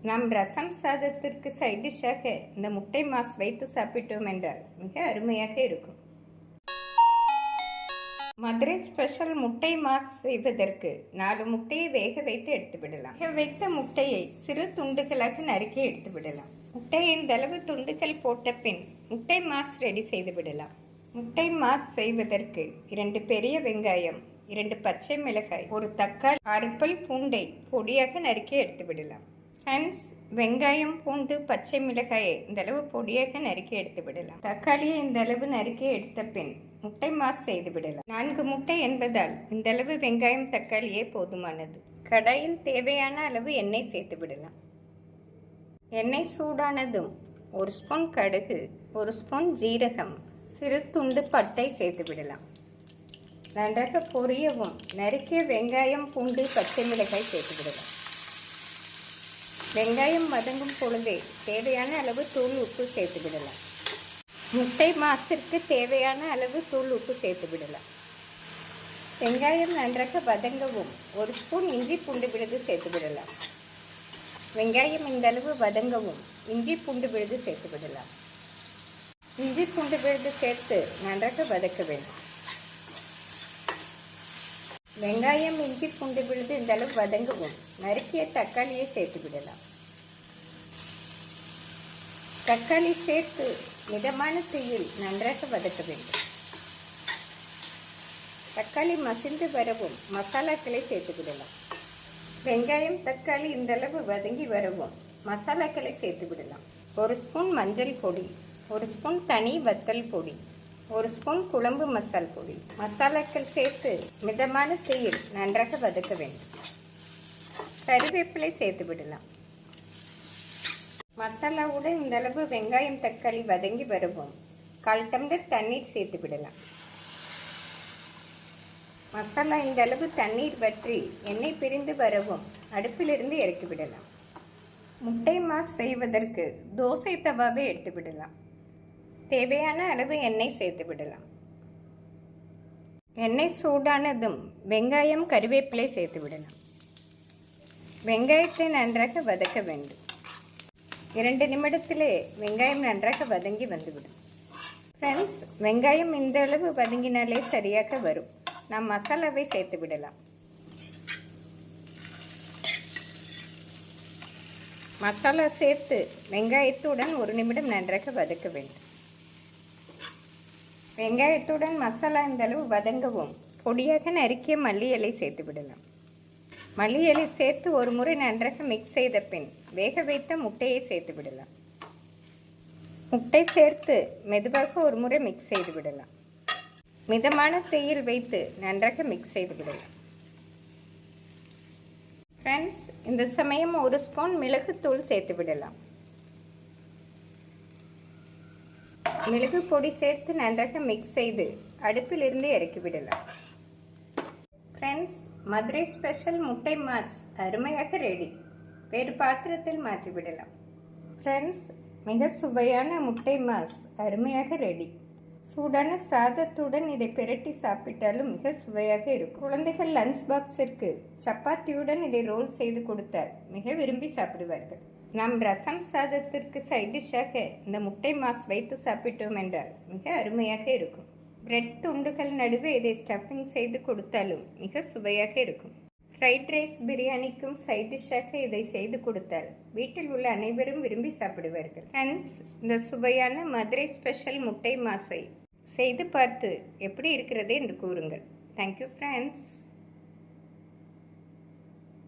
நாம் ரசம் சாதத்திற்கு சைட் டிஷ்ஷாக இந்த முட்டை மாஸ் வைத்து சாப்பிட்டோம் என்றால் மிக அருமையாக இருக்கும். மதுரை ஸ்பெஷல் முட்டை மாஸ் செய்வதற்கு 4 முட்டையை வேக வைத்து எடுத்துவிடலாம். வேக வைத்த முட்டையை சிறு துண்டுகளாக நறுக்கி எடுத்துவிடலாம். முட்டையை இந்த அளவு துண்டுகள் போட்ட பின் முட்டை மாஸ் ரெடி செய்து விடலாம். முட்டை மாஸ் செய்வதற்கு 2 பெரிய வெங்காயம், 2 பச்சை மிளகாய், 1 தக்காளி, 6 பல் பூண்டை பொடியாக நறுக்கி எடுத்து விடலாம். ஃப்ரெண்ட்ஸ், வெங்காயம், பூண்டு, பச்சை மிளகாயை இந்த அளவு பொடியாக நறுக்கி எடுத்து விடலாம். தக்காளியை இந்த அளவு நறுக்கி எடுத்த பின் முட்டை மாஸ் செய்து விடலாம். 4 முட்டை என்பதால் இந்த அளவு வெங்காயம், தக்காளியே போதுமானது. கடாயில் தேவையான அளவு எண்ணெய் சேர்த்து விடலாம். எண்ணெய் சூடானதும் 1 ஸ்பூன் கடுகு, 1 ஸ்பூன் ஜீரகம், சிறு துண்டு பட்டை சேர்த்து விடலாம். நன்றாக பொரியவும் நறுக்கிய வெங்காயம், பூண்டு, பச்சை மிளகாய் சேர்த்து விடலாம். வெங்காயம் வதங்கும் பொழுதே தேவையான அளவு தூள் உப்பு சேர்த்து விடலாம். முட்டை மாசிற்கு தேவையான அளவு தூள் உப்பு சேர்த்து விடலாம். வெங்காயம் நன்றாக வதங்கவும் 1 ஸ்பூன் இஞ்சி பூண்டு விழுது சேர்த்து விடலாம். வெங்காயம் இந்த அளவு வதங்கவும் இஞ்சி பூண்டு விழுது சேர்த்து விடலாம். இஞ்சி பூண்டு விழுது சேர்த்து நன்றாக வதக்க வேண்டும். வெங்காயம், இஞ்சி பூண்டு விழுது இந்த அளவு வதங்கவும் நறுக்கிய தக்காளியை சேர்த்து விடலாம். தக்காளி சேர்த்து மிதமான தீயில் நன்றாக வதக்க வேண்டும். தக்காளி மசிந்து வரவும் மசாலாக்களை சேர்த்து விடலாம். வெங்காயம், தக்காளி இந்த அளவு வதங்கி வரவும் மசாலாக்களை சேர்த்து விடலாம். 1 ஸ்பூன் மஞ்சள் பொடி, 1 ஸ்பூன் தனி வத்தல் பொடி, 1 ஸ்பூன் குழம்பு மசால் பொடி, மசாலாக்கள் சேர்த்து மிதமான தீயில் நன்றாக வதக்க வேண்டும். கறிவேப்பிலை சேர்த்து விடலாம். மசாலாவுடன் இந்த அளவு வெங்காயம், தக்காளி வதங்கி வருவோம் 1/4 டம்ளர் தண்ணீர் சேர்த்து விடலாம். மசாலா இந்த அளவு தண்ணீர் வற்றி எண்ணெய் பிரிந்து வரவும் அடுப்பிலிருந்து இறக்கி விடலாம். முட்டை மாஸ் செய்வதற்கு தோசை தவாவை எடுத்து விடலாம். தேவையான அளவு எண்ணெய் சேர்த்து விடலாம். எண்ணெய் சூடானதும் வெங்காயம், கறிவேப்பிலை சேர்த்து விடலாம். வெங்காயத்தை நன்றாக வதக்க வேண்டும். 2 நிமிடத்திலே வெங்காயம் நன்றாக வதங்கி வந்துவிடும். ஃப்ரெண்ட்ஸ், வெங்காயம் இந்த அளவு வதங்கினாலே சரியாக வரும். நாம் மசாலாவை சேர்த்து விடலாம். மசாலா சேர்த்து வெங்காயத்துடன் 1 நிமிடம் நன்றாக வதக்க வேண்டும். வெங்காயத்துடன் மசாலா இந்த அளவு வதங்கவும் பொடியாக நறுக்கிய மல்லி இலை சேர்த்து விடலாம். மல்லி இலை சேர்த்து 1 முறை நன்றாக மிக்ஸ் செய்த பின் வேக வைத்த முட்டையை சேர்த்து விடலாம். முட்டை சேர்த்து மெதுவாக 1 முறை மிக்ஸ் செய்து விடலாம். மிதமான தீயில் வைத்து நன்றாக மிக்ஸ் செய்து விடலாம். ஃப்ரெண்ட்ஸ், இந்த சமயம் 1 ஸ்பூன் மிளகுத்தூள் சேர்த்து விடலாம். மிளகு பொடி சேர்த்து நன்றாக மிக்ஸ் செய்து அடுப்பிலிருந்து இறக்கி விடலாம். ஃப்ரெண்ட்ஸ், மதுரை ஸ்பெஷல் முட்டை மாஸ் அருமையாக ரெடி. வேறு பாத்திரத்தில் மாற்றிவிடலாம். ஃப்ரெண்ட்ஸ், மிக சுவையான முட்டை மாஸ் அருமையாக ரெடி. சூடான சாதத்துடன் இதை பிரட்டி சாப்பிட்டாலும் மிக சுவையாக இருக்கும். குழந்தைகள் லஞ்ச் பாக்ஸிற்கு சப்பாத்தியுடன் இதை ரோல் செய்து கொடுத்தால் மிக விரும்பி சாப்பிடுவார்கள். நாம் ரசம் சாதத்திற்கு சைட் டிஷ்ஷாக இந்த முட்டை மாஸ் வைத்து சாப்பிட்டோம் என்றால் மிக அருமையாக இருக்கும். பிரெட் துண்டுகள் நடுவே இதை ஸ்டஃபிங் செய்து கொடுத்தாலும் மிக சுவையாக இருக்கும். ஃப்ரைட் ரைஸ், பிரியாணிக்கும் சைட் டிஷ்ஷாக இதை செய்து கொடுத்தால் வீட்டில் உள்ள அனைவரும் விரும்பி சாப்பிடுவார்கள். ஃப்ரெண்ட்ஸ், இந்த சுவையான மதுரை ஸ்பெஷல் முட்டை மாஸை செய்து பார்த்து எப்படி இருக்கிறது என்று கூறுங்கள். Thank you friends.